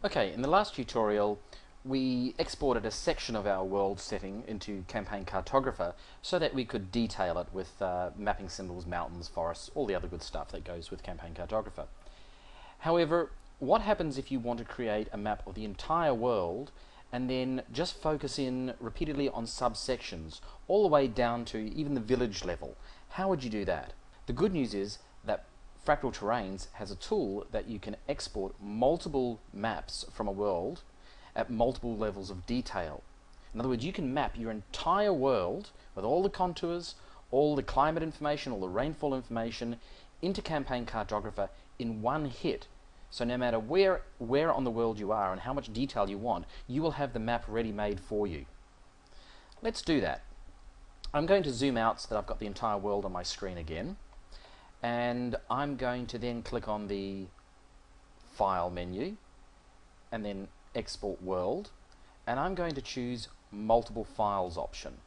Okay, in the last tutorial we exported a section of our world setting into Campaign Cartographer so that we could detail it with mapping symbols, mountains, forests, all the other good stuff that goes with Campaign Cartographer. However, what happens if you want to create a map of the entire world and then just focus in repeatedly on subsections all the way down to even the village level? How would you do that? The good news is that Fractal Terrains has a tool that you can export multiple maps from a world at multiple levels of detail. In other words, you can map your entire world with all the contours, all the climate information, all the rainfall information into Campaign Cartographer in one hit. So no matter where on the world you are and how much detail you want, you will have the map ready-made for you. Let's do that. I'm going to zoom out so that I've got the entire world on my screen again. And I'm going to then click on the File menu and then Export World, and I'm going to choose Multiple Files option.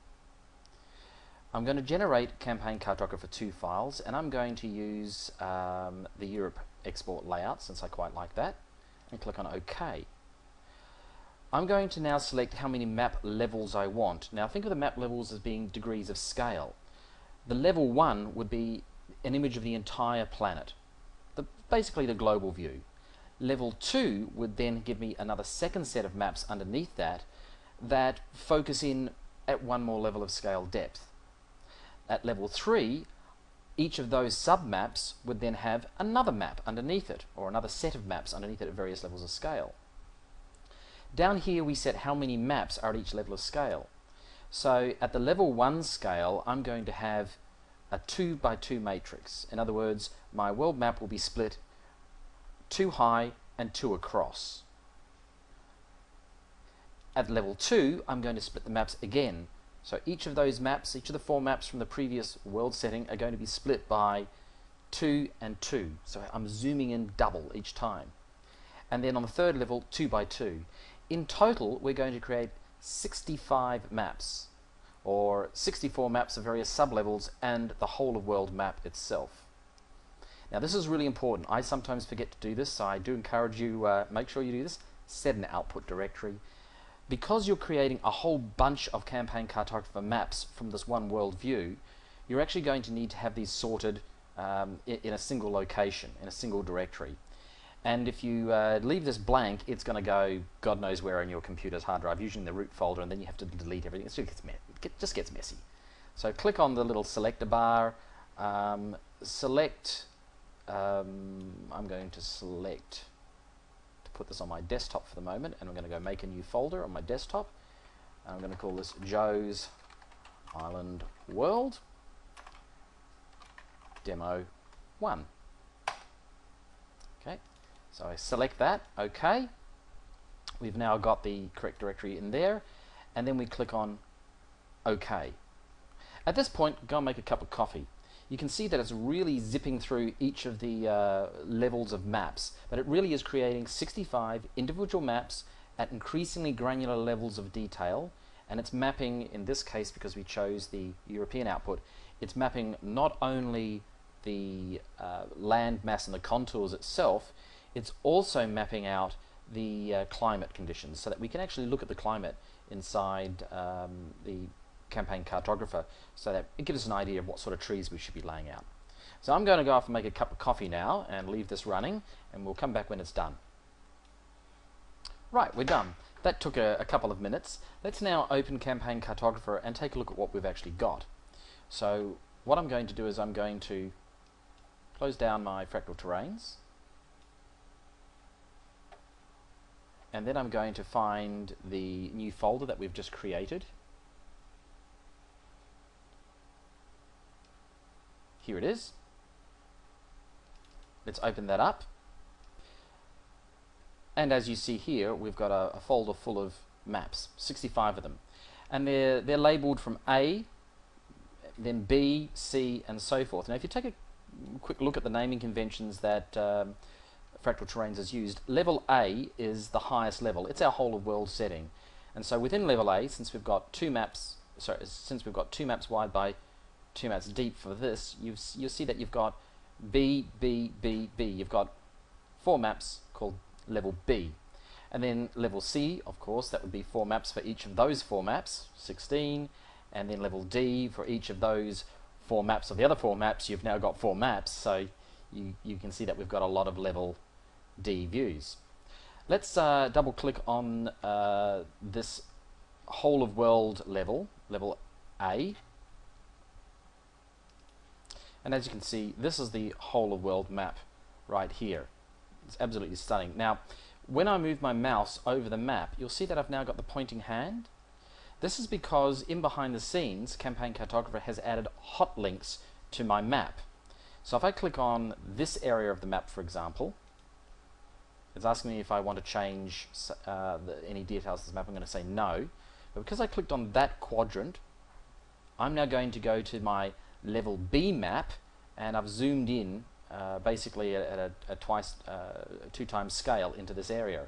I'm going to generate Campaign Cartographer 2 files, and I'm going to use the Europe export layout since I quite like that, and click on OK. I'm going to now select how many map levels I want. Now think of the map levels as being degrees of scale. The level 1 would be an image of the entire planet, basically the global view. Level 2 would then give me another second set of maps underneath that focus in at one more level of scale depth. At level 3, each of those sub-maps would then have another map underneath it, or another set of maps underneath it at various levels of scale. Down here we set how many maps are at each level of scale. So at the level 1 scale, I'm going to have a 2 by 2 matrix. In other words, my world map will be split 2 high and 2 across. At level 2, I'm going to split the maps again. So each of those maps, each of the 4 maps from the previous world setting are going to be split by 2 and 2. So I'm zooming in double each time. And then on the third level, 2 by 2. In total, we're going to create 65 maps, or 64 maps of various sub-levels and the whole of world map itself. Now this is really important. I sometimes forget to do this, so I do encourage you, make sure you do this. Set an output directory. Because you're creating a whole bunch of Campaign Cartographer maps from this one world view, you're actually going to need to have these sorted in a single location, in a single directory. And if you leave this blank, it's going to go God knows where in your computer's hard drive, usually in the root folder, and then you have to delete everything. It just gets messy. So click on the little selector bar, select, I'm going to select, to put this on my desktop for the moment, and I'm going to go make a new folder on my desktop. And I'm going to call this Joe's Island World Demo 1. Okay. So I select that, OK. We've now got the correct directory in there, and then we click on OK. At this point, go and make a cup of coffee. You can see that it's really zipping through each of the levels of maps, but it really is creating 65 individual maps at increasingly granular levels of detail, and it's mapping, in this case, because we chose the European output, it's mapping not only the land mass and the contours itself, it's also mapping out the climate conditions so that we can actually look at the climate inside the Campaign Cartographer, so that it gives us an idea of what sort of trees we should be laying out. So I'm going to go off and make a cup of coffee now and leave this running, and we'll come back when it's done. Right, we're done. That took a couple of minutes. Let's now open Campaign Cartographer and take a look at what we've actually got. So what I'm going to do is I'm going to close down my Fractal Terrains, and then I'm going to find the new folder that we've just created. Here it is. Let's open that up. And as you see here, we've got a folder full of maps, 65 of them. And they're labeled from A, then B, C, and so forth. Now if you take a quick look at the naming conventions that Fractal Terrains has used, level A is the highest level. It's our whole of world setting. And so within level A, since we've got 2 maps wide by 2 maps deep for this, you'll see that you've got B, B, B, B. You've got 4 maps called level B. And then level C, of course, that would be 4 maps for each of those 4 maps, 16. And then level D, for each of those 4 maps of the other 4 maps, you've now got 4 maps. So you can see that we've got a lot of level D views. Let's double click on this whole of world level, level A. And as you can see, this is the whole of world map right here. It's absolutely stunning. Now, when I move my mouse over the map, you'll see that I've now got the pointing hand. This is because in behind the scenes, Campaign Cartographer has added hot links to my map. So if I click on this area of the map, for example, it's asking me if I want to change any details of this map. I'm going to say no. But because I clicked on that quadrant, I'm now going to go to my level B map, and I've zoomed in basically at a 2 times scale into this area.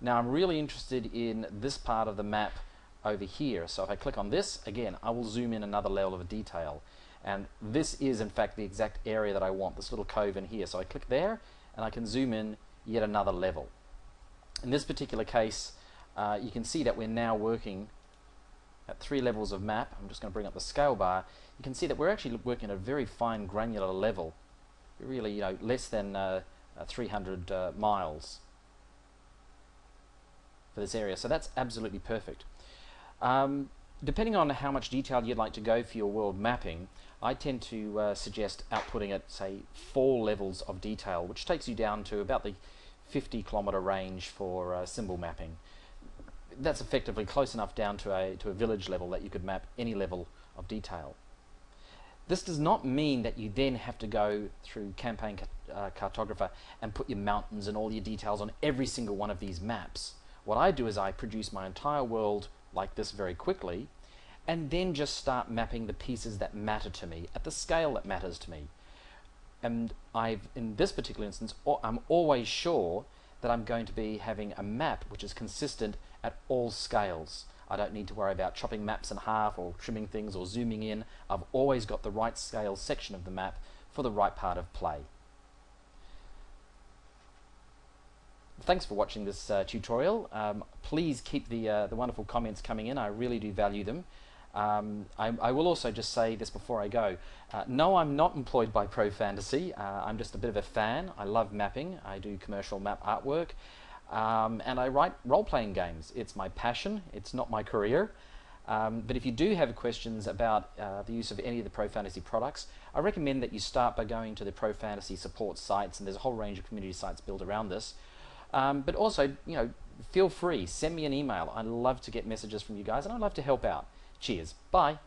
Now I'm really interested in this part of the map over here. So if I click on this, again, I will zoom in another level of detail. And this is in fact the exact area that I want, this little cove in here. So I click there, and I can zoom in yet another level. In this particular case, you can see that we're now working at 3 levels of map. I'm just going to bring up the scale bar. You can see that we're actually working at a very fine granular level, really, less than 300 miles for this area. So that's absolutely perfect. Depending on how much detail you'd like to go for your world mapping, I tend to suggest outputting at, say, 4 levels of detail, which takes you down to about the 50-kilometer range for symbol mapping. That's effectively close enough down to a village level that you could map any level of detail. This does not mean that you then have to go through Campaign Cartographer and put your mountains and all your details on every single one of these maps. What I do is I produce my entire world like this very quickly, and then just start mapping the pieces that matter to me at the scale that matters to me. And in this particular instance, I'm always sure that I'm going to be having a map which is consistent at all scales. I don't need to worry about chopping maps in half or trimming things or zooming in. I've always got the right scale section of the map for the right part of play. Thanks for watching this tutorial. Please keep the wonderful comments coming in. I really do value them. I will also just say this before I go. No, I'm not employed by Pro Fantasy. I'm just a bit of a fan. I love mapping. I do commercial map artwork. And I write role-playing games. It's my passion. It's not my career. But if you do have questions about the use of any of the Pro Fantasy products, I recommend that you start by going to the Pro Fantasy support sites, and there's a whole range of community sites built around this. But also, feel free, send me an email. I love to get messages from you guys, and I'd love to help out. Cheers. Bye.